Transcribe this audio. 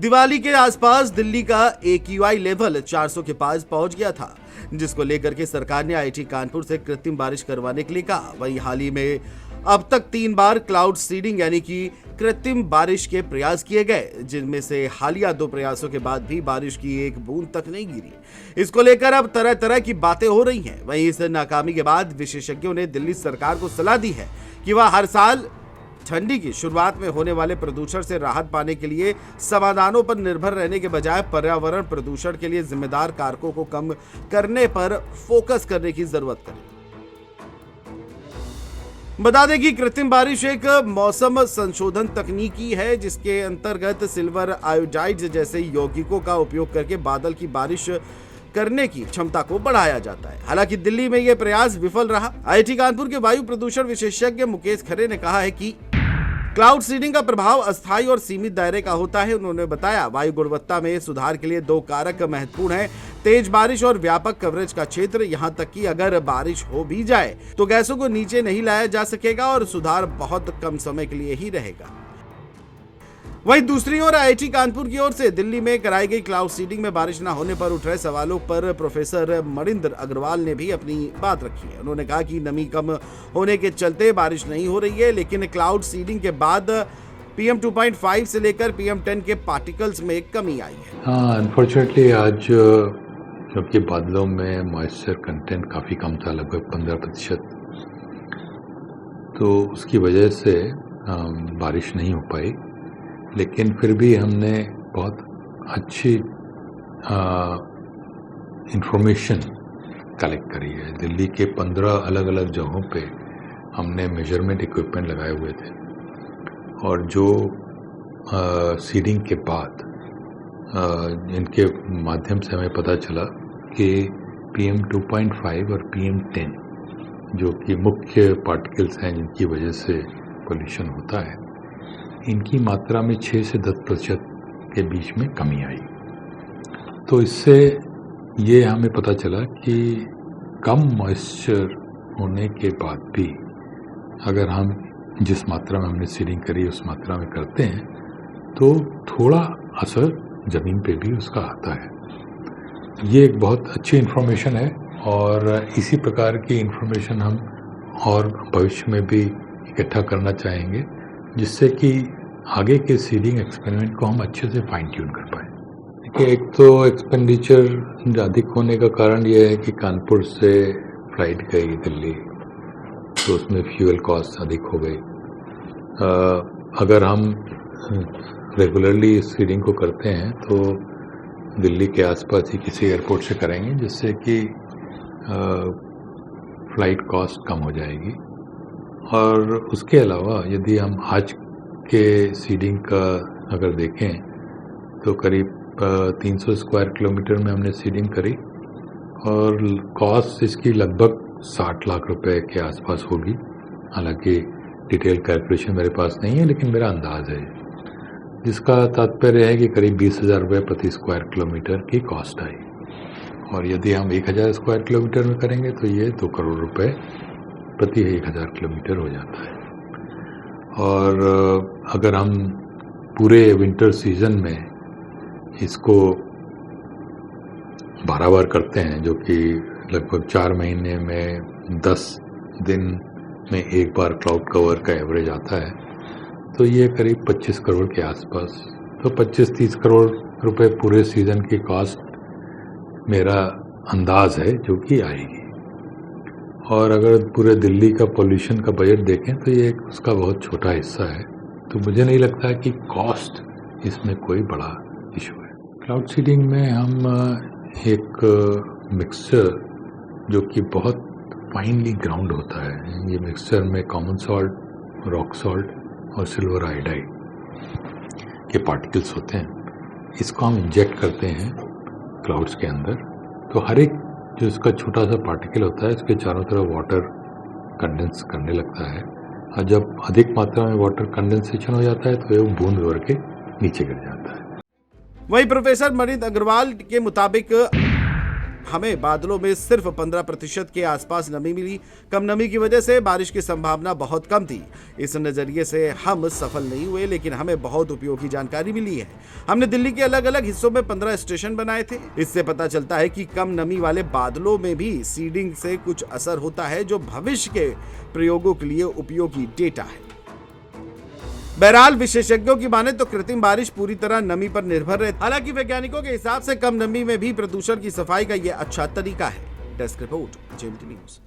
दिवाली के आसपास दिल्ली का AQI लेवल 400 के पास पहुंच गया था, जिसको लेकर के सरकार ने IIT कानपुर से कृत्रिम बारिश करवाने के लिए कहा। वहीं हाल ही में अब तक 3 बार क्लाउड सीडिंग यानी कि कृत्रिम बारिश के प्रयास किए गए, जिनमें से हालिया 2 प्रयासों के बाद भी बारिश की एक बूंद तक नहीं गिरी। इसको लेकर अब तरह तरह की बातें हो रही हैं। वहीं इस नाकामी के बाद विशेषज्ञों ने दिल्ली सरकार को सलाह दी है कि वह हर साल ठंडी की शुरुआत में होने वाले प्रदूषण से राहत पाने के लिए समाधानों पर निर्भर रहने के बजाय पर्यावरण प्रदूषण के लिए जिम्मेदार कारकों को कम करने पर फोकस करने की जरूरत करे। बता दें कि कृत्रिम बारिश एक मौसम संशोधन तकनीकी है, जिसके अंतर्गत सिल्वर आयोडाइड जैसे यौगिकों का उपयोग करके बादल की बारिश करने की क्षमता को बढ़ाया जाता है। हालांकि दिल्ली में यह प्रयास विफल रहा। IIT कानपुर के वायु प्रदूषण विशेषज्ञ मुकेश खरे ने कहा है कि क्लाउड सीडिंग का प्रभाव अस्थायी और सीमित दायरे का होता है। उन्होंने बताया, वायु गुणवत्ता में सुधार के लिए 2 कारक महत्वपूर्ण हैं, तेज बारिश और व्यापक कवरेज का क्षेत्र। यहां तक कि अगर बारिश हो भी जाए तो गैसों को नीचे नहीं लाया जा सकेगा और सुधार बहुत कम समय के लिए ही रहेगा। वहीं दूसरी ओर IIT कानपुर की ओर से दिल्ली में कराई गई क्लाउड सीडिंग में बारिश न होने पर उठ रहे सवालों पर प्रोफेसर मणिंद्र अग्रवाल ने भी अपनी बात रखी है। उन्होंने कहा कि नमी कम होने के चलते बारिश नहीं हो रही है, लेकिन क्लाउड सीडिंग के बाद PM 2.5 से लेकर PM 10 के पार्टिकल्स में कमी आई है। हाँ, अनफॉर्चुनेटली आज क्योंकि बादलों में मॉइस्चर कंटेंट काफ़ी कम था, लगभग 15%, तो उसकी वजह से बारिश नहीं हो पाई। लेकिन फिर भी हमने बहुत अच्छी इंफॉर्मेशन कलेक्ट करी है। दिल्ली के 15 अलग अलग जगहों पे हमने मेजरमेंट इक्विपमेंट लगाए हुए थे, और जो सीडिंग के बाद इनके माध्यम से हमें पता चला कि PM 2.5 और PM 10 जो कि मुख्य पार्टिकल्स हैं जिनकी वजह से पोल्यूशन होता है, इनकी मात्रा में 6 से 10% के बीच में कमी आई। तो इससे ये हमें पता चला कि कम मॉइस्चर होने के बाद भी अगर हम जिस मात्रा में हमने सीडिंग करी उस मात्रा में करते हैं तो थोड़ा असर ज़मीन पे भी उसका आता है। ये एक बहुत अच्छी इन्फॉर्मेशन है, और इसी प्रकार की इन्फॉर्मेशन हम और भविष्य में भी इकट्ठा करना चाहेंगे, जिससे कि आगे के सीडिंग एक्सपेरिमेंट को हम अच्छे से फाइन ट्यून कर पाएँ। देखिए, एक तो एक्सपेंडिचर अधिक होने का कारण यह है कि कानपुर से फ्लाइट गई दिल्ली, तो उसमें फ्यूल कॉस्ट अधिक हो गई। अगर हम रेगुलरली इस सीडिंग को करते हैं तो दिल्ली के आसपास ही किसी एयरपोर्ट से करेंगे, जिससे कि फ्लाइट कॉस्ट कम हो जाएगी। और उसके अलावा यदि हम आज के सीडिंग का अगर देखें तो करीब 300 स्क्वायर किलोमीटर में हमने सीडिंग करी, और कॉस्ट इसकी लगभग 60 लाख रुपए के आसपास होगी। हालांकि डिटेल कैलकुलेशन मेरे पास नहीं है, लेकिन मेरा अंदाज है, जिसका तात्पर्य है कि करीब 20,000 रुपये प्रति स्क्वायर किलोमीटर की कॉस्ट आई। और यदि हम 1,000 स्क्वायर किलोमीटर में करेंगे तो ये 2 करोड़ रुपए प्रति 1,000 किलोमीटर हो जाता है। और अगर हम पूरे विंटर सीजन में इसको 12 बार करते हैं, जो कि लगभग 4 महीने में 10 दिन में 1 बार क्लाउड कवर का एवरेज आता है, तो ये करीब 25 करोड़ के आसपास, तो 25-30 करोड़ रुपए पूरे सीजन की कॉस्ट मेरा अंदाज है जो कि आएगी। और अगर पूरे दिल्ली का पोल्यूशन का बजट देखें तो ये उसका बहुत छोटा हिस्सा है, तो मुझे नहीं लगता कि कॉस्ट इसमें कोई बड़ा इशू है। क्लाउड सीडिंग में हम एक मिक्सचर जो कि बहुत फाइनली ग्राउंड होता है, ये मिक्सचर में कॉमन सॉल्ट, रॉक सॉल्ट और सिल्वर आयोडाइड के पार्टिकल्स होते हैं, इसको हम इंजेक्ट करते हैं क्लाउड्स के अंदर। तो हर एक जो इसका छोटा सा पार्टिकल होता है, इसके चारों तरफ वाटर कंडेंस करने लगता है, और जब अधिक मात्रा में वाटर कंडेंसेशन हो जाता है तो ये बूंद भर के नीचे गिर जाता है। वहीं प्रोफेसर मणिंद्र अग्रवाल के मुताबिक हमें बादलों में सिर्फ 15% के आसपास नमी मिली। कम नमी की वजह से बारिश की संभावना बहुत कम थी। इस नजरिए से हम सफल नहीं हुए, लेकिन हमें बहुत उपयोगी जानकारी मिली है। हमने दिल्ली के अलग अलग हिस्सों में 15 स्टेशन बनाए थे। इससे पता चलता है कि कम नमी वाले बादलों में भी सीडिंग से कुछ असर होता है, जो भविष्य के प्रयोगों के लिए उपयोगी डेटा है। बहरहाल विशेषज्ञों की माने तो कृत्रिम बारिश पूरी तरह नमी पर निर्भर रहती है। हालांकि वैज्ञानिकों के हिसाब से कम नमी में भी प्रदूषण की सफाई का यह अच्छा तरीका है। Desk report, JMT news.